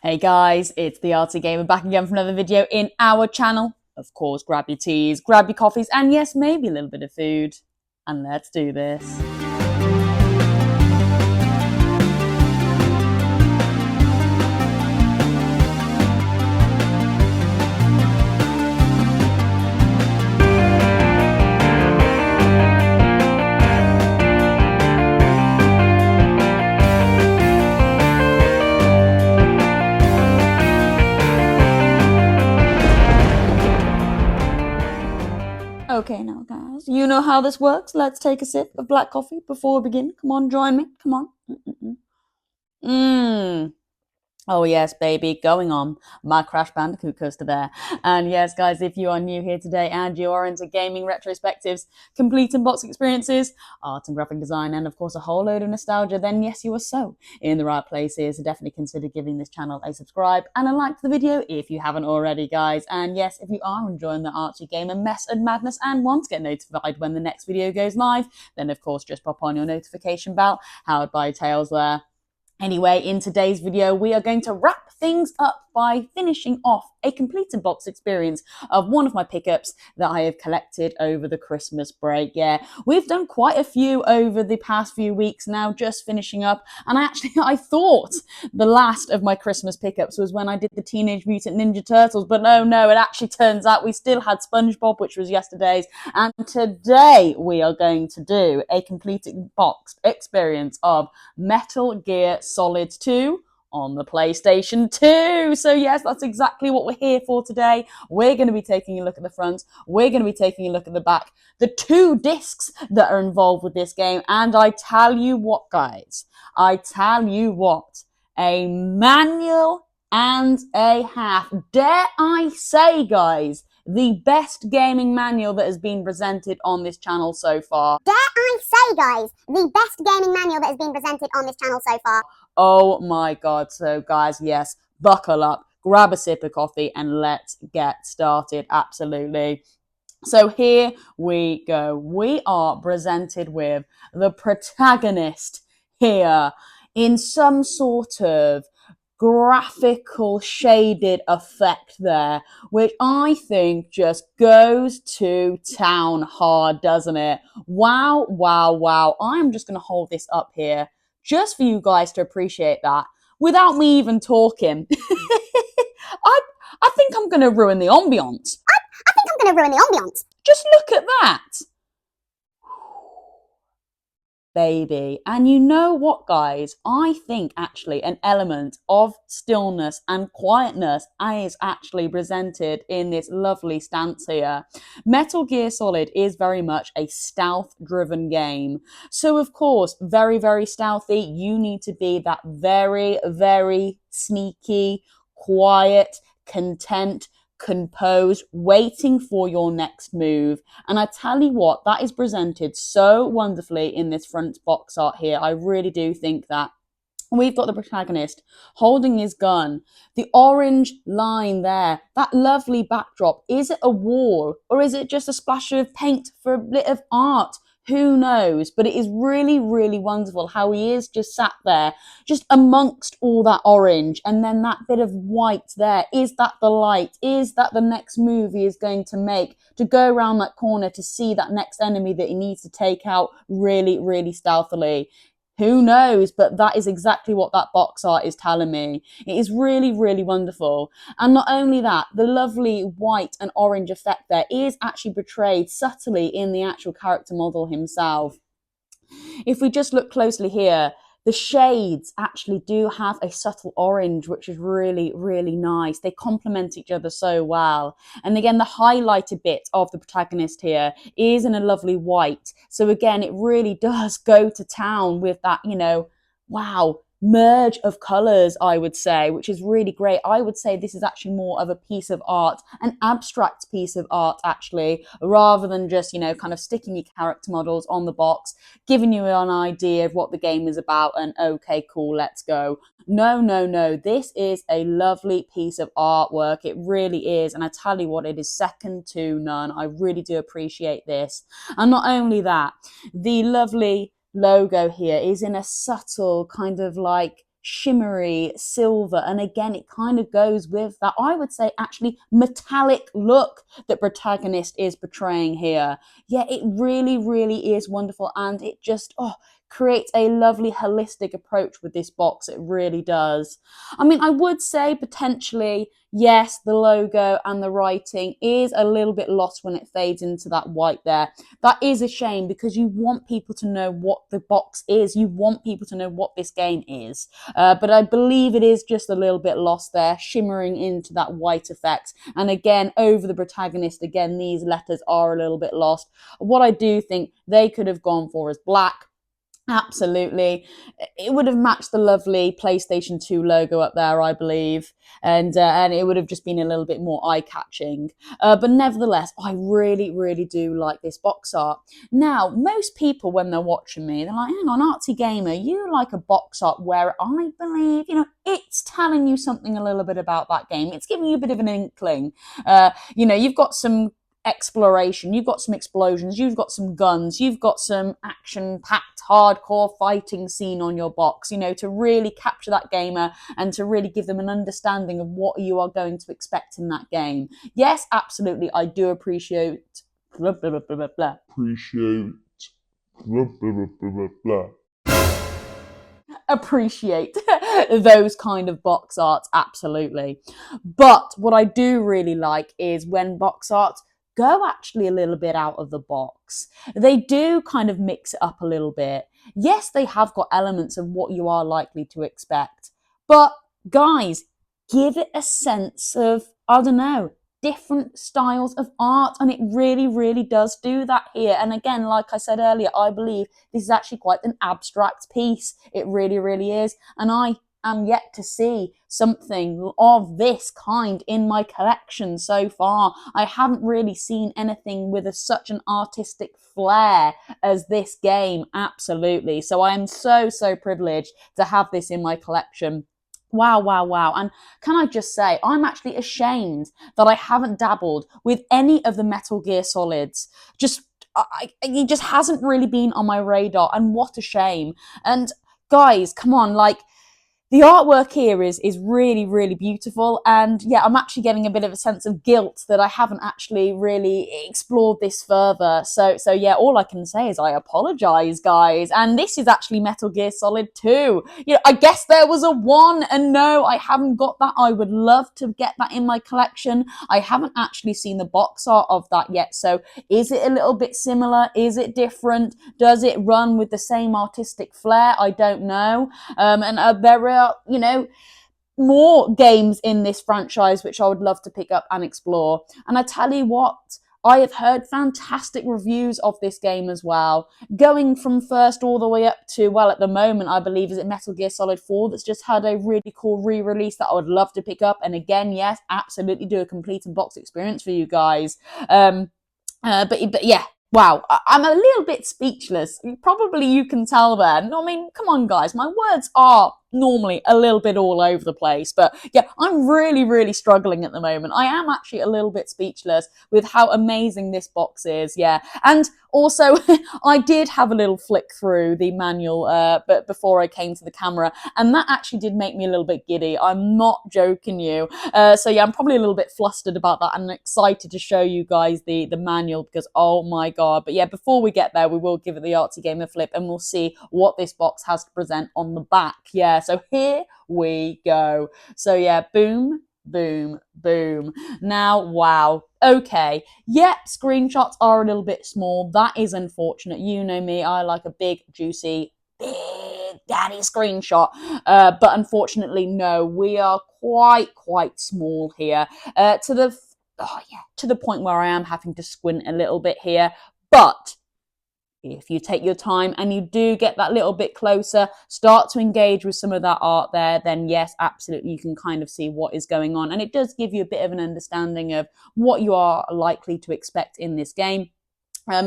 Hey guys, it's the Arty Gamer back again for another video in our channel. Of course, grab your teas, grab your coffees, and yes, maybe a little bit of food. And let's do this. Okay, now guys, you know how this works. Let's take a sip of black coffee before we begin. Come on, join me. Come on. Mmm. Oh yes, baby, going on my Crash Bandicoot coaster there. And yes, guys, if you are new here today and you are into gaming retrospectives, complete unbox experiences, art and graphic design, and of course a whole load of nostalgia, then yes, you are so in the right place here. So definitely consider giving this channel a subscribe and a like to the video if you haven't already, guys. And yes, if you are enjoying the Archie Gamer mess and madness and want to get notified when the next video goes live, then of course just pop on your notification bell, powered by Tails there. Anyway, in today's video, we are going to wrap things up by finishing off a complete unbox experience of one of my pickups that I have collected over the Christmas break. Yeah, we've done quite a few over the past few weeks now, just finishing up. And I thought the last of my Christmas pickups was when I did the Teenage Mutant Ninja Turtles, but no, it actually turns out we still had SpongeBob, which was yesterday's. And today we are going to do a complete box experience of Metal Gear Solid 2 on the PlayStation 2. So yes, that's exactly what we're here for today. We're going to be taking a look at the front. We're going to be taking a look at the back. The 2 discs that are involved with this game. And I tell you what, guys. I tell you what. A manual and a half. Dare I say, guys, the best gaming manual that has been presented on this channel so far. Dare I say, guys, the best gaming manual that has been presented on this channel so far. Oh my god. So guys, yes, buckle up, grab a sip of coffee and let's get started. Absolutely. So here we go. We are presented with the protagonist here in some sort of graphical shaded effect there, which I think just goes to town hard, doesn't it? Wow, wow, wow. I'm just going to hold this up here just for you guys to appreciate that without me even talking. I think I'm going to ruin the ambiance. I think I'm going to ruin the ambiance. Just look at that. Baby. And you know what, guys? I think actually an element of stillness and quietness is actually presented in this lovely stance here. Metal Gear Solid is very much a stealth-driven game. So, of course, very, very stealthy. You need to be that very, very sneaky, quiet, content, composed, waiting for your next move. And I tell you what, that is presented so wonderfully in this front box art here. I really do think that. We've got the protagonist holding his gun, the orange line there, that lovely backdrop. Is it a wall or is it just a splash of paint for a bit of art? Who knows? But it is really, really wonderful how he is just sat there, just amongst all that orange, and then that bit of white there. Is that the light? Is that the next move he is going to make to go around that corner to see that next enemy that he needs to take out really, really stealthily? Who knows? But that is exactly what that box art is telling me. It is really, really wonderful. And not only that, the lovely white and orange effect there is actually portrayed subtly in the actual character model himself. If we just look closely here, the shades actually do have a subtle orange, which is really, really nice. They complement each other so well. And again, the highlighted bit of the protagonist here is in a lovely white. So again, it really does go to town with that, wow, merge of colors, I would say, which is really great. I would say this is actually more of a piece of art, an abstract piece of art, actually, rather than just, kind of sticking your character models on the box, giving you an idea of what the game is about and okay, cool, let's go. No. This is a lovely piece of artwork. It really is. And I tell you what, it is second to none. I really do appreciate this. And not only that, the lovely logo here is in a subtle kind of like shimmery silver. And again, it kind of goes with that, I would say, actually metallic look that protagonist is portraying here. Yeah, it really, really is wonderful. And it just, creates a lovely holistic approach with this box. It really does. I mean, I would say potentially, yes, the logo and the writing is a little bit lost when it fades into that white there. That is a shame because you want people to know what the box is. You want people to know what this game is. But I believe it is just a little bit lost there, shimmering into that white effect. And again, over the protagonist, again, these letters are a little bit lost. What I do think they could have gone for is black. Absolutely. It would have matched the lovely PlayStation 2 logo up there, I believe. And it would have just been a little bit more eye-catching. But nevertheless, I really, really do like this box art. Now, most people, when they're watching me, they're like, hang on, Artsy Gamer, you like a box art where I believe, it's telling you something a little bit about that game. It's giving you a bit of an inkling. You've got some exploration, you've got some explosions, you've got some guns, you've got some action-packed hardcore fighting scene on your box, to really capture that gamer and to really give them an understanding of what you are going to expect in that game. Yes, absolutely, I do appreciate blah, blah, blah, blah, blah. Appreciate those kind of box arts, absolutely. But what I do really like is when box arts go actually a little bit out of the box. They do kind of mix it up a little bit. Yes, they have got elements of what you are likely to expect. But guys, give it a sense of, I don't know, different styles of art, and it really, really does do that here. And again, like I said earlier, I believe this is actually quite an abstract piece. It really, really is. And I am yet to see something of this kind in my collection so far. I haven't really seen anything with such an artistic flair as this game, absolutely. So I am so, so privileged to have this in my collection. Wow, wow, wow. And can I just say, I'm actually ashamed that I haven't dabbled with any of the Metal Gear Solids. It just hasn't really been on my radar, and what a shame. And guys, come on, the artwork here is really, really beautiful. And yeah, I'm actually getting a bit of a sense of guilt that I haven't actually really explored this further. So yeah, all I can say is I apologize, guys. And this is actually Metal Gear Solid 2. I guess there was a 1, and no, I haven't got that. I would love to get that in my collection. I haven't actually seen the box art of that yet. So is it a little bit similar? Is it different? Does it run with the same artistic flair? I don't know. There are, more games in this franchise which I would love to pick up and explore. And I tell you what, I have heard fantastic reviews of this game as well, going from first all the way up to, well, at the moment, I believe, is it Metal Gear Solid 4 that's just had a really cool re-release that I would love to pick up. And again, yes, absolutely do a complete and box experience for you guys. But yeah, wow, I'm a little bit speechless. Probably you can tell there. I mean, come on, guys, my words are normally a little bit all over the place, but yeah, I'm really, really struggling at the moment. I am actually a little bit speechless with how amazing this box is. Yeah, and also I did have a little flick through the manual, but before I came to the camera, and that actually did make me a little bit giddy. I'm not joking you. So yeah, I'm probably a little bit flustered about that and excited to show you guys the manual because oh my god. But yeah, before we get there, we will give it the Artsy Game a flip and we'll see what this box has to present on the back. Yeah, so here we go. So yeah, boom, boom, boom. Now, wow. Okay. Yep, screenshots are a little bit small. That is unfortunate. You know me, I like a big, juicy, big daddy screenshot. But unfortunately, no, we are quite small here. To the point where I am having to squint a little bit here. But if you take your time and you do get that little bit closer, start to engage with some of that art there, then yes, absolutely, you can kind of see what is going on. And it does give you a bit of an understanding of what you are likely to expect in this game.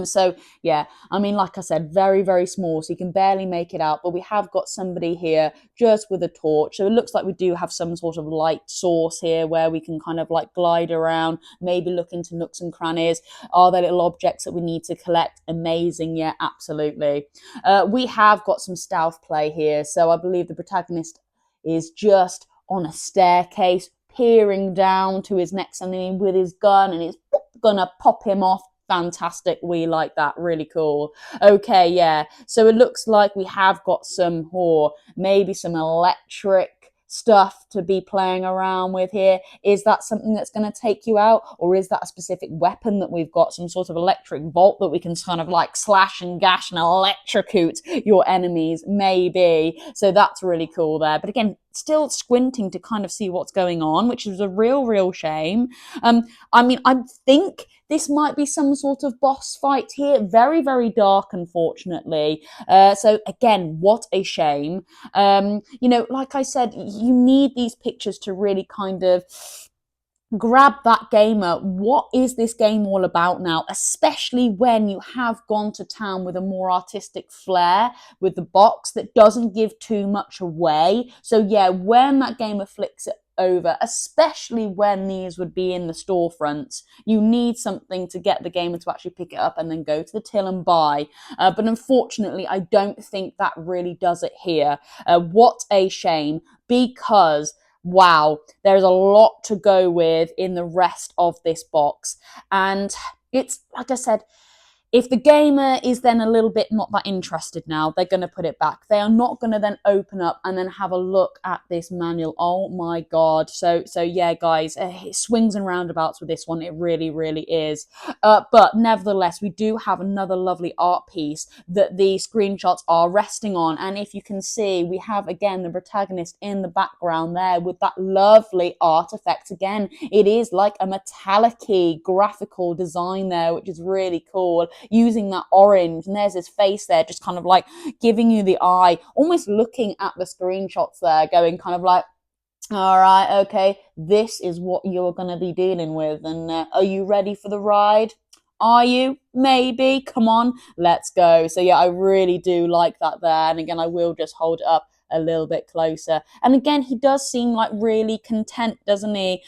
So yeah, I mean, like I said, very, very small, so you can barely make it out, but we have got somebody here just with a torch. So it looks like we do have some sort of light source here where we can kind of like glide around, maybe look into nooks and crannies. Are there little objects that we need to collect? Amazing. Yeah, absolutely. We have got some stealth play here. So I believe the protagonist is just on a staircase, peering down to his next enemy with his gun, and it's gonna pop him off. Fantastic. We like that. Really cool. Okay, yeah. So it looks like we have got some, or maybe some electric stuff to be playing around with here. Is that something that's going to take you out, or is that a specific weapon that we've got, some sort of electric bolt that we can kind of like slash and gash and electrocute your enemies? Maybe. So that's really cool there. But again, still squinting to kind of see what's going on, which is a real shame. I mean, I think this might be some sort of boss fight here. Very dark, unfortunately. So again, what a shame. Like I said, you need these pictures to really kind of grab that gamer. What is this game all about now? Especially when you have gone to town with a more artistic flair with the box that doesn't give too much away. So yeah, when that gamer flicks it over, especially when these would be in the storefronts, you need something to get the gamer to actually pick it up and then go to the till and buy. But unfortunately, I don't think that really does it here. What a shame, because wow, there's a lot to go with in the rest of this box. And it's, like I said, if the gamer is then a little bit not that interested now, they're going to put it back. They are not going to then open up and then have a look at this manual. Oh my God. So yeah, guys, it swings and roundabouts with this one. It really is. But nevertheless, we do have another lovely art piece that the screenshots are resting on. And if you can see, we have again the protagonist in the background there with that lovely artifact. Again, it is like a metallic-y graphical design there, which is really cool, using that orange, and there's his face there just kind of like giving you the eye, almost looking at the screenshots there, going kind of like, all right, okay, this is what you're going to be dealing with, and are you ready for the ride? Are you? Maybe. Come on, let's go. So yeah, I really do like that there. And again, I will just hold it up a little bit closer. And again, he does seem like really content, doesn't he?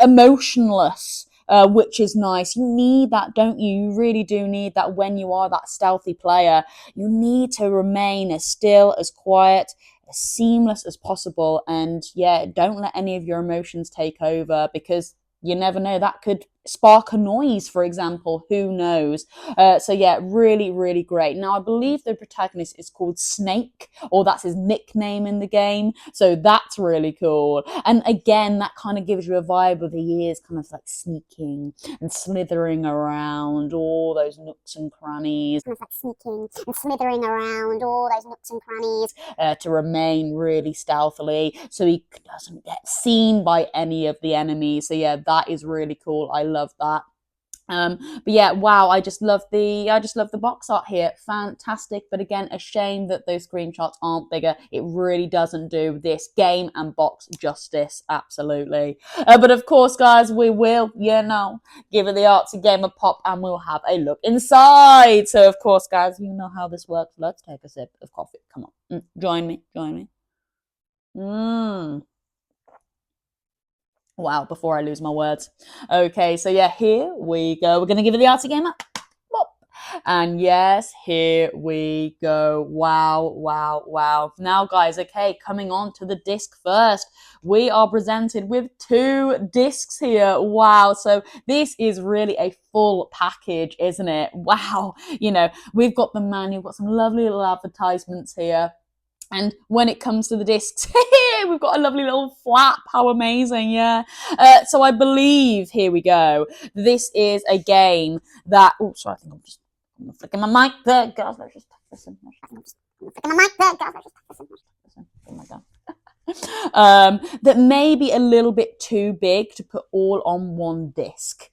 Emotionless. Which is nice. You need that, don't you? You really do need that when you are that stealthy player. You need to remain as still, as quiet, as seamless as possible. And yeah, don't let any of your emotions take over, because you never know, that could spark a noise, for example. Who knows? So yeah, really great. Now, I believe the protagonist is called Snake, or that's his nickname in the game. So that's really cool. And again, that kind of gives you a vibe of he is kind of like sneaking and slithering around all those nooks and crannies. Kind of like sneaking and slithering around all those nooks and crannies. To remain really stealthily so he doesn't get seen by any of the enemies. So yeah, that is really cool. I love that. But yeah, wow, I just love the box art here. Fantastic. But again, a shame that those screenshots aren't bigger. It really doesn't do this game and box justice. Absolutely. But of course, guys, we will, give the artsy game a pop, and we'll have a look inside. So of course, guys, you know how this works. Let's take a sip of coffee. Come on. Join me. Wow, before I lose my words. Okay, so yeah, here we go. We're going to give it the artsy game up. And yes, here we go. Wow. Now, guys, okay, coming on to the disc first. We are presented with 2 discs here. Wow. So this is really a full package, isn't it? Wow. We've got the manual, we've got some lovely little advertisements here. And when it comes to the discs, we've got a lovely little flap. How amazing, yeah. So I believe, here we go, this is a game that... Oh, sorry, I think I'm flicking my mic there. Guys, let's just tuck this in. Flicking my mic there, guys. Let's just tuck this in. Oh my God. That may be a little bit too big to put all on one disc.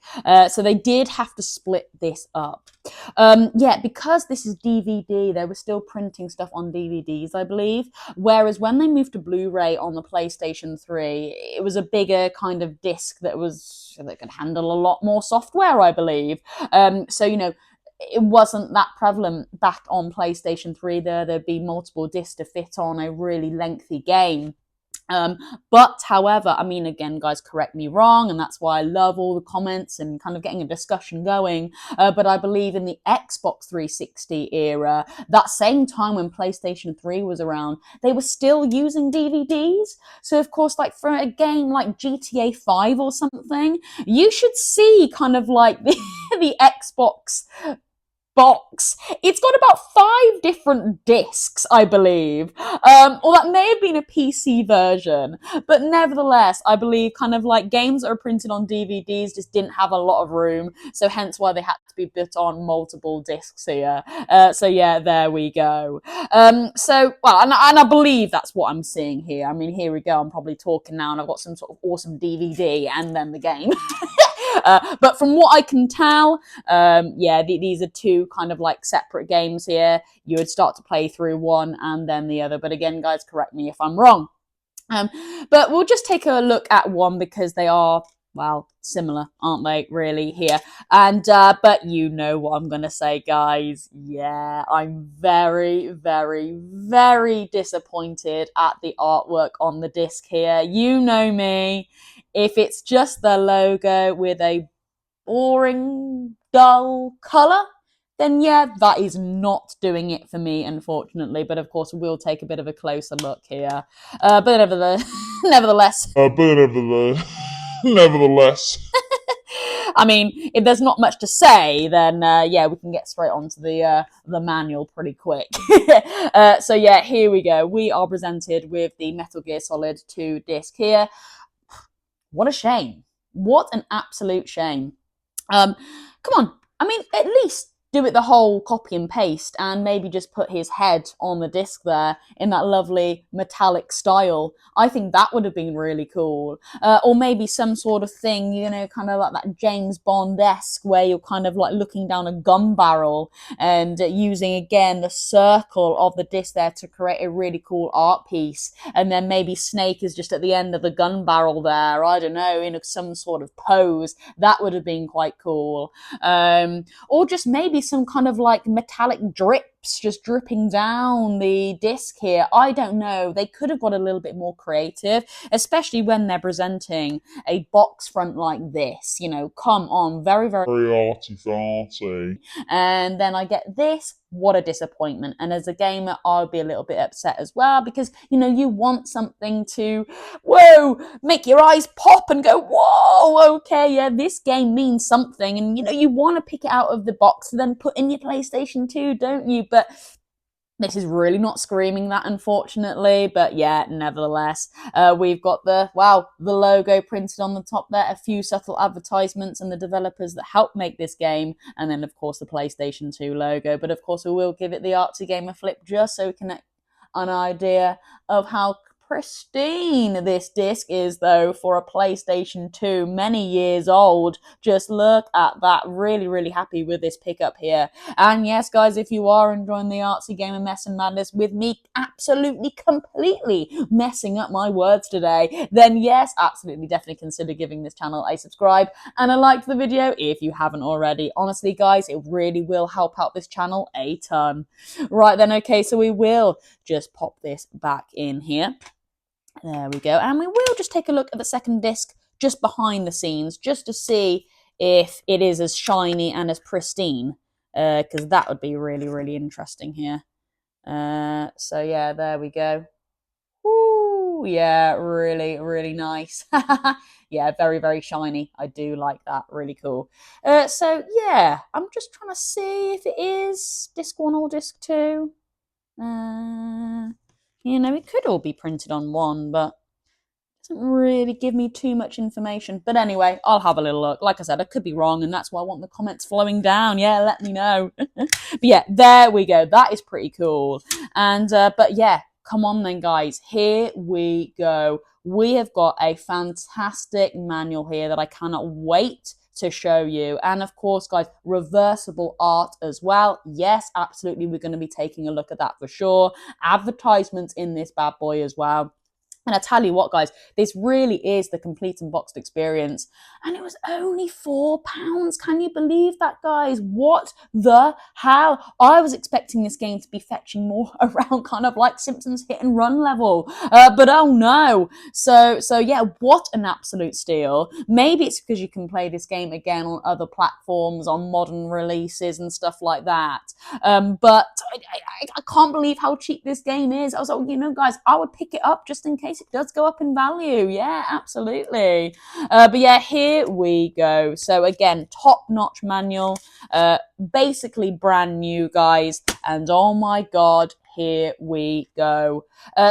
So they did have to split this up. Because this is DVD, they were still printing stuff on DVDs, I believe. Whereas when they moved to Blu-ray on the PlayStation 3, it was a bigger kind of disc that could handle a lot more software, I believe. It wasn't that prevalent back on PlayStation 3 there'd be multiple discs to fit on a really lengthy game. But however, I mean, again, guys, correct me wrong, and that's why I love all the comments and kind of getting a discussion going. But I believe in the Xbox 360 era, that same time when PlayStation 3 was around, they were still using DVDs. So, of course, like for a game like GTA 5 or something, you should see kind of like the Xbox box. It's got about 5 different discs, I believe. Or that may have been a PC version, but nevertheless, I believe kind of like games that are printed on DVDs just didn't have a lot of room, so hence why they had to be put on multiple discs here. So yeah, there we go. Well, and I believe that's what I'm seeing here. I mean, here we go. I'm probably talking now, and I've got some sort of awesome DVD and then the game. But from what I can tell, yeah, these are two kind of like separate games here. You would start to play through one and then the other. But again, guys, correct me if I'm wrong. But we'll just take a look at one because they are, well, similar, aren't they, really, here? And, but you know what I'm going to say, guys. Yeah, I'm very, very, very disappointed at the artwork on the disc here. You know me. If it's just the logo with a boring, dull colour, then yeah, that is not doing it for me, unfortunately. But of course, we'll take a bit of a closer look here. But nevertheless, Nevertheless. I mean, if there's not much to say, then yeah, we can get straight onto the manual pretty quick. So yeah, here we go. We are presented with the Metal Gear Solid 2 disc here. What a shame! What an absolute shame! Come on. I mean, at least do it the whole copy and paste and maybe just put his head on the disc there in that lovely metallic style. I think that would have been really cool. Or maybe some sort of thing, you know, kind of like that James Bond-esque where you're kind of like looking down a gun barrel and using again the circle of the disc there to create a really cool art piece. And then maybe Snake is just at the end of the gun barrel there, I don't know, in some sort of pose. That would have been quite cool. Or just maybe some kind of like metallic drips just dripping down the disc here. I don't know. They could have got a little bit more creative, especially when they're presenting a box front like this. You know, come on, very, very Arty-farty. and then I get this. What a disappointment. And as a gamer, I'll be a little bit upset as well because, you know, you want something to, whoa, make your eyes pop and go, whoa, okay, yeah, this game means something. And, you know, you want to pick it out of the box and then put in your PlayStation 2, don't you? But this is really not screaming that, unfortunately, but yeah, nevertheless, we've got the logo printed on the top there, a few subtle advertisements and the developers that helped make this game, and then, of course, the PlayStation 2 logo. But, of course, we will give it the Artsy Gamer flip just so we can get an idea of how pristine this disc is, though, for a PlayStation 2, many years old. Just look at that. Really, really happy with this pickup here. And yes, guys, if you are enjoying the Artsy Gamer Mess and Madness with me absolutely, completely messing up my words today, then yes, absolutely, definitely consider giving this channel a subscribe and a like to the video if you haven't already. Honestly, guys, it really will help out this channel a ton. Right then, okay, so we will just pop this back in here. There we go. And we will just take a look at the second disc just behind the scenes, just to see if it is as shiny and as pristine, because that would be really, really interesting here. So yeah, there we go. Woo, yeah, really, really nice. Yeah, very, very shiny. I do like that. Really cool. So yeah, I'm just trying to see if it is disc 1 or disc 2. You know, it could all be printed on one, but it doesn't really give me too much information. But anyway, I'll have a little look. Like I said, I could be wrong, and that's why I want the comments flowing down. Yeah, let me know. But yeah, there we go. That is pretty cool. And, but yeah, come on then, guys. Here we go. We have got a fantastic manual here that I cannot wait to show you. And of course, guys, reversible art as well. Yes, absolutely. We're going to be taking a look at that for sure. Advertisements in this bad boy as well. And I tell you what, guys, this really is the complete unboxed experience. And it was only £4. Can you believe that, guys? What the hell? I was expecting this game to be fetching more around kind of like Simpsons Hit and Run level. But oh no. So yeah, what an absolute steal. Maybe it's because you can play this game again on other platforms, on modern releases and stuff like that. But I can't believe how cheap this game is. I was like, you know, guys, I would pick it up just in case it does go up in value. Yeah, absolutely. But yeah, here we go. So again, top-notch manual, basically brand new, guys. And oh my God, here we go.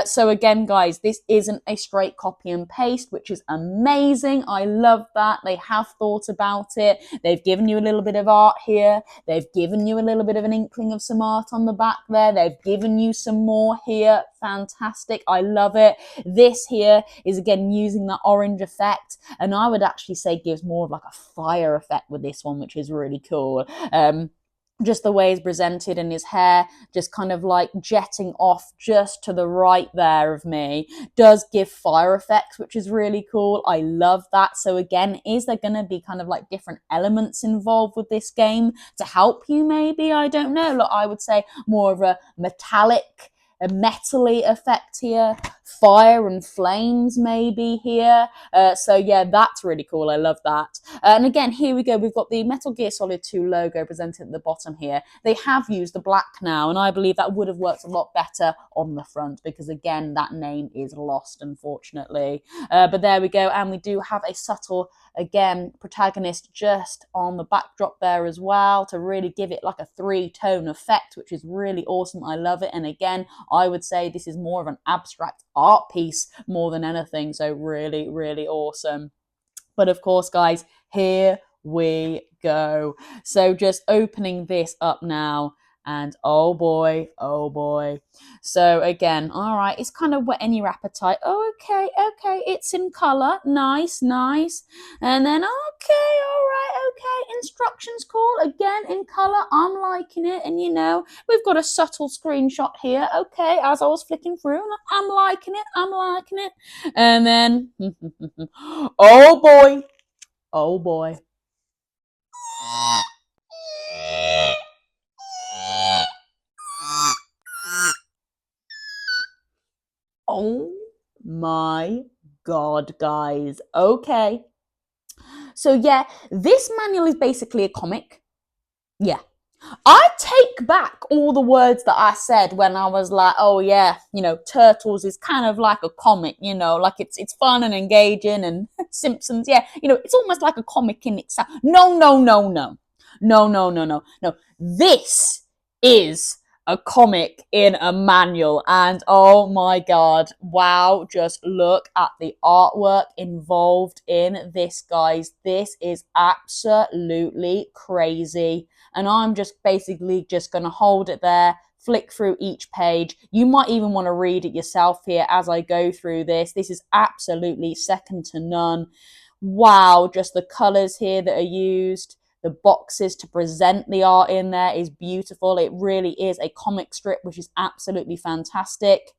So again, guys, this isn't a straight copy and paste, which is amazing. I love that. They have thought about it. They've given you a little bit of art here. They've given you a little bit of an inkling of some art on the back there. They've given you some more here. Fantastic. I love it. This here is again using that orange effect, and I would actually say gives more of like a fire effect with this one, which is really cool. Just the way he's presented and his hair just kind of like jetting off just to the right there of me does give fire effects, which is really cool. I love that. So again, is there going to be kind of like different elements involved with this game to help you maybe? I don't know. Look, I would say more of a metallic, a metally effect here, fire and flames maybe here. So yeah, that's really cool. I love that. And again, here we go. We've got the Metal Gear Solid 2 logo presented at the bottom here. They have used the black now, and I believe that would have worked a lot better on the front because again, that name is lost, unfortunately. But there we go. And we do have a subtle, again, protagonist just on the backdrop there as well to really give it like a three-tone effect, which is really awesome. I love it. And again, I would say this is more of an abstract art piece more than anything. So really, really awesome. But of course, guys, here we go. So just opening this up now. And oh boy, oh boy. So again, all right, it's kind of whetting your appetite. Oh, okay, it's in color. Nice, nice. And then, okay, all right, okay. Instructions cool. Again, in color. I'm liking it. And you know, we've got a subtle screenshot here. Okay, as I was flicking through, I'm liking it. I'm liking it. And then, oh boy, oh boy. Oh my God, guys. Okay. So yeah, this manual is basically a comic. Yeah. I take back all the words that I said when I was like, oh yeah, you know, Turtles is kind of like a comic, you know, like it's fun and engaging, and Simpsons, yeah, you know, it's almost like a comic in itself. No, no, no, no. No, no, no, no, no. This is a comic in a manual, and oh my God, wow, just look at the artwork involved in this, guys. This is absolutely crazy. And I'm just basically just going to hold it there, flick through each page. You might even want to read it yourself here as I go through this. This is absolutely second to none. Wow, just the colors here that are used, the boxes to present the art in there is beautiful. It really is a comic strip, which is absolutely fantastic.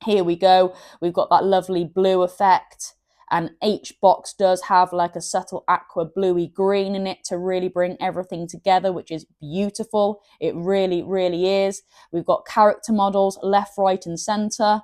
Here we go. We've got that lovely blue effect. And each box does have like a subtle aqua bluey green in it to really bring everything together, which is beautiful. It really, really is. We've got character models left, right, and center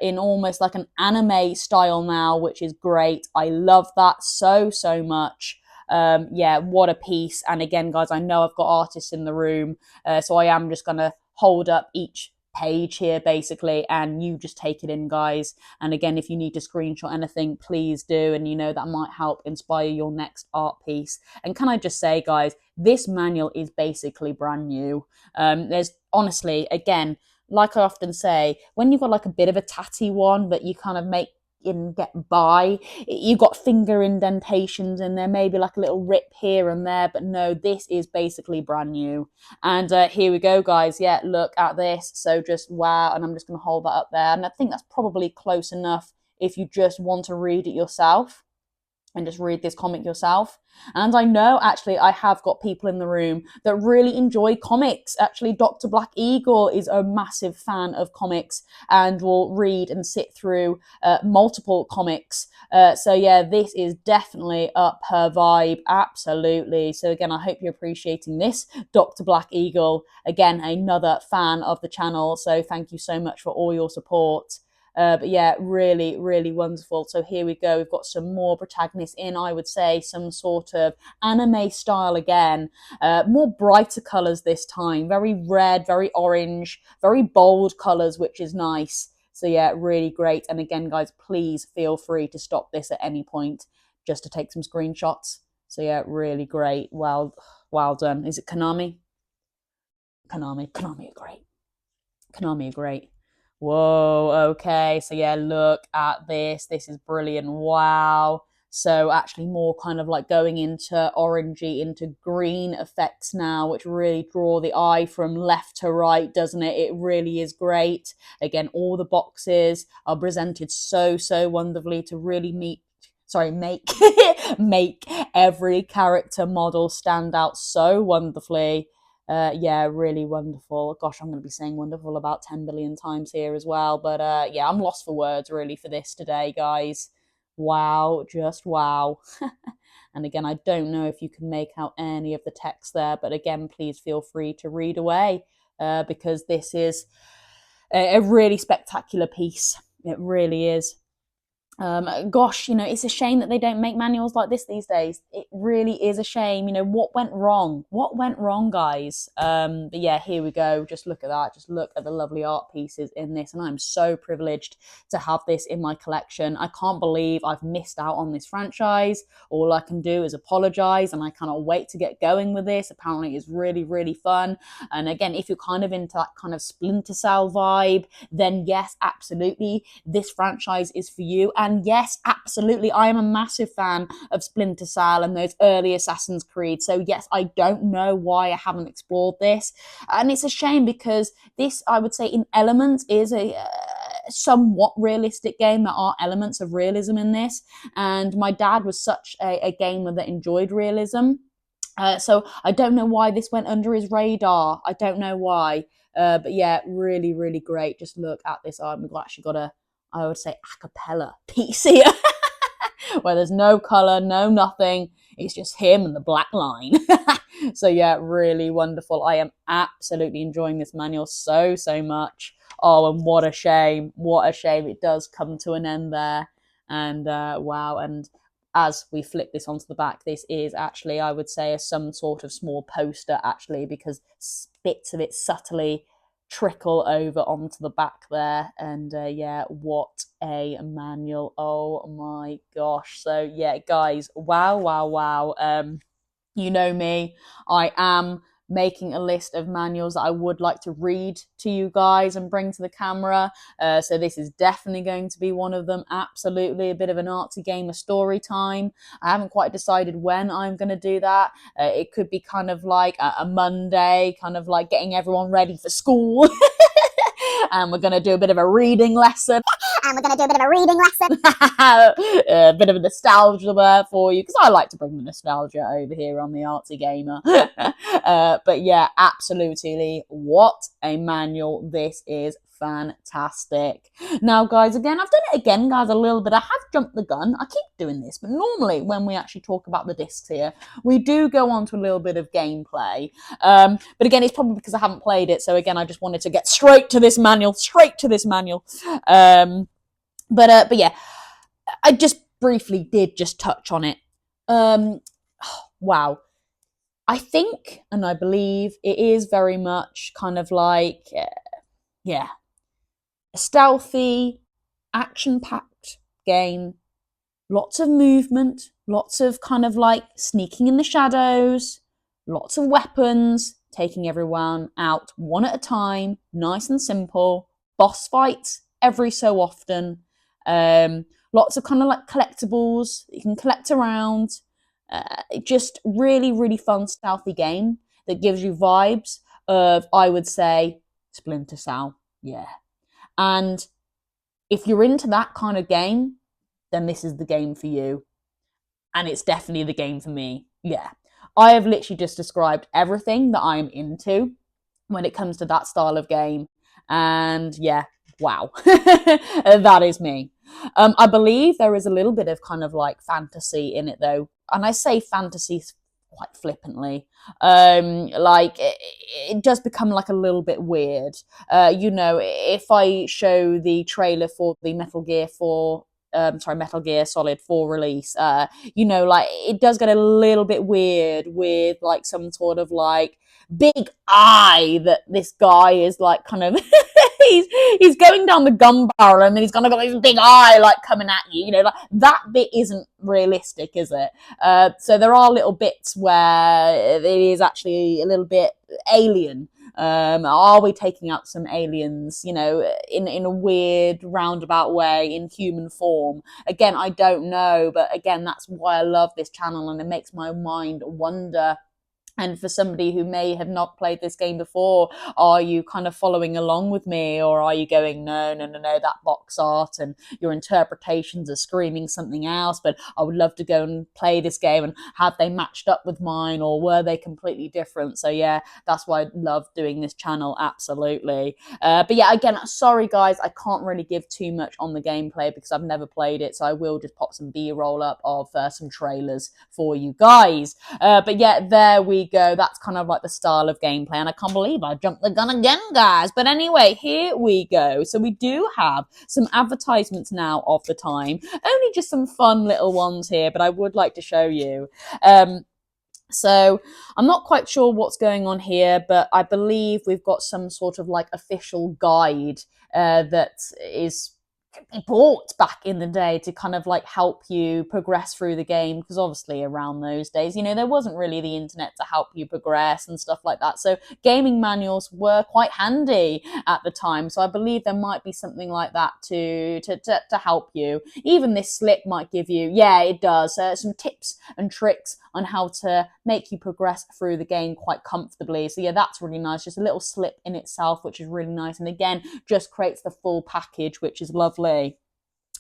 in almost like an anime style now, which is great. I love that so, so much. Yeah, what a piece. And again, guys, I know I've got artists in the room, so I am just going to hold up each page here basically, and you just take it in, guys. And again, if you need to screenshot anything, please do, and you know that might help inspire your next art piece. And can I just say, guys, this manual is basically brand new. There's honestly, again, like I often say, when you've got like a bit of a tatty one but you kind of make and get by, you got finger indentations and there may be like a little rip here and there, but no, this is basically brand new. And here we go, guys. Yeah, look at this. So just wow. And I'm just going to hold that up there, and I think that's probably close enough if you just want to read it yourself. and just read this comic yourself. And I know actually I have got people in the room that really enjoy comics. Actually, Dr. Black Eagle is a massive fan of comics and will read and sit through multiple comics. So yeah, this is definitely up her vibe. Absolutely. So again, I hope you're appreciating this, Dr. Black Eagle. Again, another fan of the channel. So thank you so much for all your support. But yeah, really, really wonderful. So here we go. We've got some more protagonists in, I would say, some sort of anime style again. More brighter colours this time. Very red, very orange, very bold colours, which is nice. So yeah, really great. And again, guys, please feel free to stop this at any point just to take some screenshots. So yeah, really great. Well done. Is it Konami? Konami are great. Konami are great. Whoa, okay. So yeah, look at this. This is brilliant. Wow. So actually more kind of like going into orangey, into green effects now, which really draw the eye from left to right, doesn't it? It really is great. Again, all the boxes are presented so wonderfully to really make make every character model stand out so wonderfully. Yeah, really wonderful. Gosh, I'm going to be saying wonderful about 10 billion times here as well. But yeah, I'm lost for words really for this today, guys. Wow, just wow. And again, I don't know if you can make out any of the text there, but again, please feel free to read away because this is a really spectacular piece. It really is. Gosh, it's a shame that they don't make manuals like this these days. It really is a shame. What went wrong? What went wrong, guys? But yeah, here we go. Just look at that. Just look at the lovely art pieces in this. And I'm so privileged to have this in my collection. I can't believe I've missed out on this franchise. All I can do is apologize, and I cannot wait to get going with this. Apparently, it's really, really fun. And again, if you're kind of into that kind of Splinter Cell vibe, then yes, absolutely, this franchise is for you. And yes, absolutely, I am a massive fan of Splinter Cell and those early Assassin's Creed. So yes, I don't know why I haven't explored this. And it's a shame because this, I would say, in elements is a somewhat realistic game. There are elements of realism in this. And my dad was such a gamer that enjoyed realism. So I don't know why this went under his radar. I don't know why. But yeah, really, really great. Just look at this art. We've actually got I would say, a cappella piece here, where there's no colour, no nothing. It's just him and the black line. So yeah, really wonderful. I am absolutely enjoying this manual so much. Oh, and what a shame. What a shame it does come to an end there. And wow. And as we flip this onto the back, this is actually, I would say, some sort of small poster, actually, because bits of it subtly trickle over onto the back there. And yeah, what a manual. Oh my gosh. So yeah, guys, wow. You know me, I am making a list of manuals that I would like to read to you guys and bring to the camera. So this is definitely going to be one of them. Absolutely, a bit of an artsy game of story time. I haven't quite decided when I'm going to do that. It could be kind of like a Monday, kind of like getting everyone ready for school. And we're going to do a bit of a reading lesson. And we're going to do a bit of a reading lesson. A bit of a nostalgia there for you, because I like to bring the nostalgia over here on the Artsy Gamer. But yeah, absolutely, what a manual. This is fantastic. Now, guys, again, I've done it again, guys, a little bit. I have jumped the gun. I keep doing this, but normally when we actually talk about the discs here, we do go on to a little bit of gameplay. But again, it's probably because I haven't played it. So again, I just wanted to get straight to this manual. But yeah, I just briefly did just touch on it. Wow. I think and I believe it is very much kind of like, yeah, a stealthy, action-packed game. Lots of movement, lots of kind of like sneaking in the shadows, lots of weapons, taking everyone out one at a time, nice and simple. Boss fights every so often. Lots of kind of like collectibles that you can collect around. Just really, really fun, stealthy game that gives you vibes of, I would say, Splinter Cell. Yeah. And if you're into that kind of game, then this is the game for you. and it's definitely the game for me. Yeah. I have literally just described everything that I'm into when it comes to that style of game. And yeah, wow. That is me. I believe there is a little bit of kind of like fantasy in it though. And I say fantasy quite flippantly. Like it does become like a little bit weird. If I show the trailer for the Metal Gear Solid 4 release, like it does get a little bit weird with like some sort of like big eye that this guy is like kind of he's going down the gun barrel and then he's gonna got this big eye like coming at you, like that bit isn't realistic, is it? So there are little bits where it is actually a little bit alien. Are we taking out some aliens, in a weird roundabout way in human form? Again, I don't know, but again, that's why I love this channel and it makes my mind wonder. And for somebody who may have not played this game before, are you kind of following along with me, or are you going, no, that box art and your interpretations are screaming something else, but I would love to go and play this game, and have they matched up with mine, or were they completely different? So yeah, that's why I love doing this channel, absolutely. But yeah, again, sorry guys, I can't really give too much on the gameplay because I've never played it, so I will just pop some B-roll up of some trailers for you guys. But yeah, there we go. That's kind of like the style of gameplay, and I can't believe I jumped the gun again, guys. But anyway, here we go. So we do have some advertisements now of the time. Only just some fun little ones here, but I would like to show you. So I'm not quite sure what's going on here, but I believe we've got some sort of like official guide that is bought back in the day to kind of like help you progress through the game, because obviously around those days, there wasn't really the internet to help you progress and stuff like that, so gaming manuals were quite handy at the time. So I believe there might be something like that to help you. Even this slip might give you, yeah, it does, some tips and tricks on how to make you progress through the game quite comfortably. So yeah, that's really nice. Just a little slip in itself, which is really nice, and again, just creates the full package, which is lovely.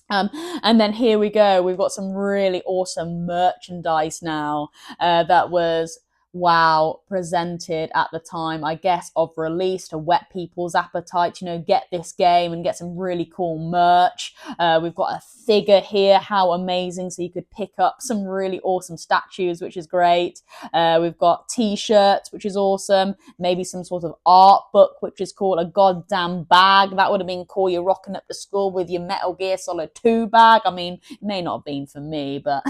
And then here we go. We've got some really awesome merchandise now that was, wow, presented at the time, I guess, of release to whet people's appetite. Get this game and get some really cool merch. We've got a figure here. How amazing. So you could pick up some really awesome statues, which is great. We've got t-shirts, which is awesome. Maybe some sort of art book, which is cool. A goddamn bag. That would have been cool. You're rocking up to school with your Metal Gear Solid 2 bag. I mean, it may not have been for me, but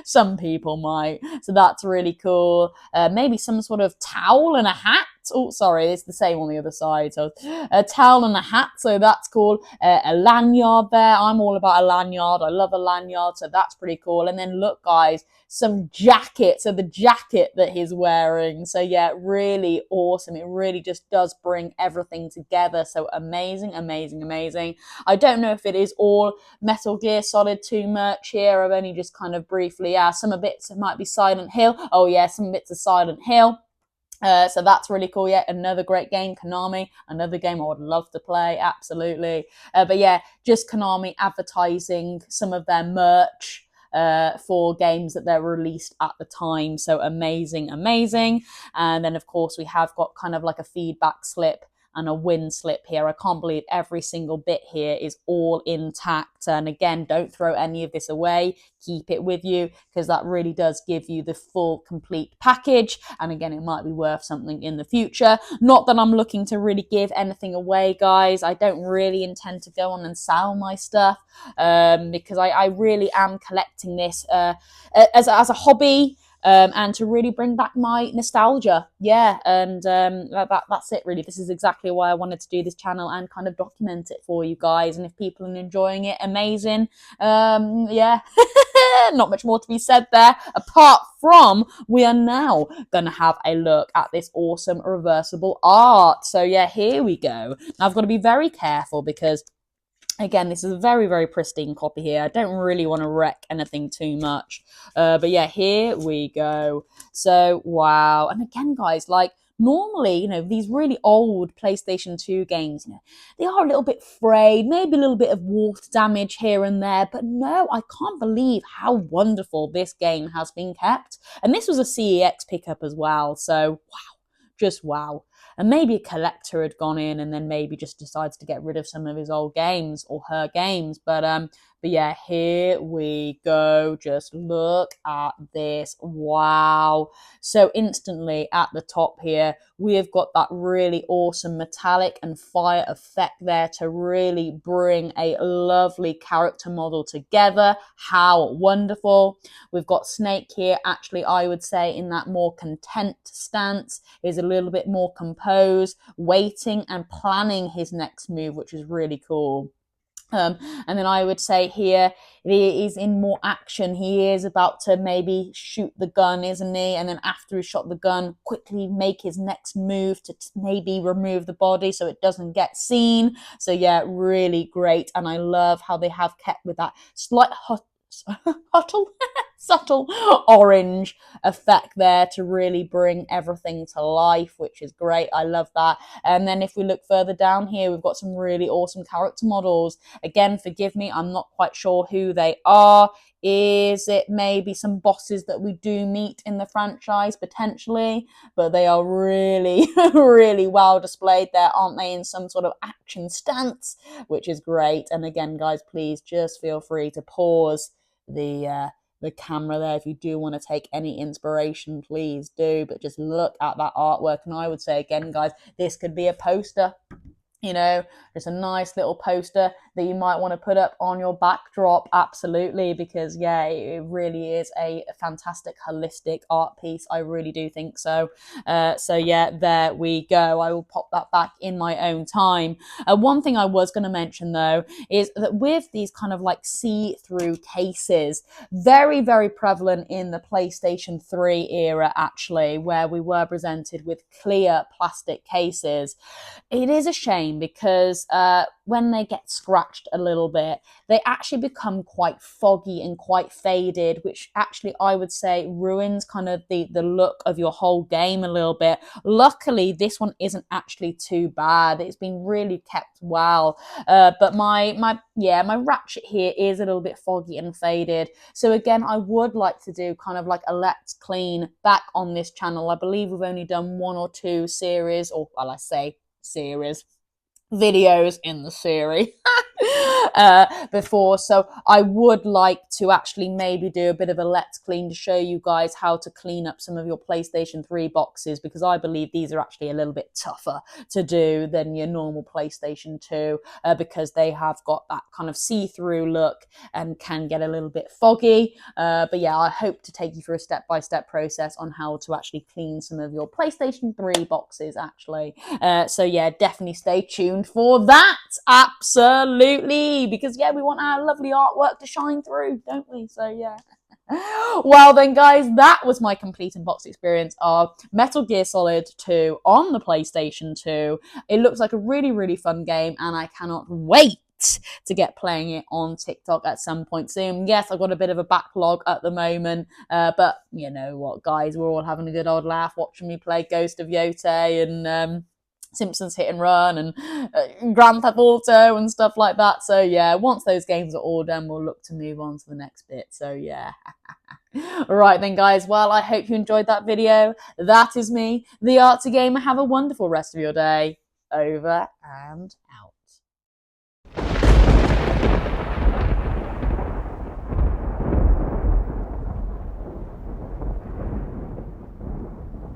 some people might. So that's really cool. Maybe some sort of towel and a hat. Oh, sorry, it's the same on the other side. So a towel and a hat, so that's cool. A lanyard there. I'm all about a lanyard. I love a lanyard, so that's pretty cool. And then look, guys, some jacket. So the jacket that he's wearing. So yeah, really awesome. It really just does bring everything together. So amazing, amazing, amazing. I don't know if it is all Metal Gear Solid 2 merch here. I've only just kind of briefly, some of bits might be Silent Hill. Oh yeah, some bits of Silent Hill. So that's really cool. Yeah, another great game, Konami, another game I would love to play, absolutely. But yeah, just Konami advertising some of their merch for games that they're released at the time. So amazing, amazing. And then of course we have got kind of like a feedback slip and a win slip here. I can't believe every single bit here is all intact. And again, don't throw any of this away. Keep it with you, because that really does give you the full, complete package. And again, it might be worth something in the future. Not that I'm looking to really give anything away, guys. I don't really intend to go on and sell my stuff because I really am collecting this as a hobby. And to really bring back my nostalgia. Yeah, and that's it really. This is exactly why I wanted to do this channel and kind of document it for you guys. And if people are enjoying it, amazing. Yeah, not much more to be said there, apart from we are now going to have a look at this awesome reversible art. So yeah, here we go. Now I've got to be very careful because again, this is a very, very pristine copy here. I don't really want to wreck anything too much. But yeah, here we go. So, wow. And again, guys, like, normally, these really old PlayStation 2 games, they are a little bit frayed, maybe a little bit of water damage here and there, but no, I can't believe how wonderful this game has been kept. And this was a CEX pickup as well, so wow, just wow. And maybe a collector had gone in and then maybe just decides to get rid of some of his old games or her games. But yeah, here we go. Just look at this. Wow. So instantly at the top here, we have got that really awesome metallic and fire effect there to really bring a lovely character model together. How wonderful. We've got Snake here, actually, I would say in that more content stance, is a little bit more composed, waiting and planning his next move, which is really cool. And then I would say here, he is in more action. He is about to maybe shoot the gun, isn't he? And then after he shot the gun, quickly make his next move to maybe remove the body so it doesn't get seen. So yeah, really great. And I love how they have kept with that slight subtle orange effect there to really bring everything to life, which is great. I love that. And then if we look further down here, we've got some really awesome character models. Again, forgive me, I'm not quite sure who they are. Is it maybe some bosses that we do meet in the franchise potentially? But they are really, really well displayed there, aren't they, in some sort of action stance, which is great. And again, guys, please just feel free to pause the camera there if you do want to take any inspiration, please do. But just look at that artwork, and I would say again, guys, this could be a poster. Just a nice little poster that you might want to put up on your backdrop. Absolutely, because yeah, it really is a fantastic holistic art piece. I really do think so. So yeah, there we go. I will pop that back in my own time. One thing I was going to mention though is that with these kind of like see-through cases, very, very prevalent in the PlayStation 3 era actually, where we were presented with clear plastic cases. It is a shame because when they get scratched a little bit, they actually become quite foggy and quite faded, which actually I would say ruins kind of the look of your whole game a little bit. Luckily, this one isn't actually too bad. It's been really kept well. But my Ratchet here is a little bit foggy and faded. So again, I would like to do kind of like a let's clean back on this channel. I believe we've only done 1 or 2 series, or well, I say series, videos in the series before, so I would like to actually maybe do a bit of a let's clean to show you guys how to clean up some of your PlayStation 3 boxes, because I believe these are actually a little bit tougher to do than your normal PlayStation 2 because they have got that kind of see-through look and can get a little bit foggy. But yeah, I hope to take you through a step-by-step process on how to actually clean some of your PlayStation 3 boxes actually. So yeah, definitely stay tuned for that. Absolutely, because yeah, we want our lovely artwork to shine through, don't we? So yeah. Well then, guys, that was my complete unboxed experience of Metal Gear Solid 2 on the PlayStation 2. It looks like a really, really fun game, and I cannot wait to get playing it on TikTok at some point soon. Yes, I've got a bit of a backlog at the moment, but you know what, guys, we're all having a good old laugh watching me play Ghost of Yotei and Simpsons Hit and Run and Grand Theft Auto and stuff like that. So yeah, once those games are all done, we'll look to move on to the next bit. So yeah. Alright then, guys, well, I hope you enjoyed that video. That is me, the Artsy Gamer. Have a wonderful rest of your day. Over and out.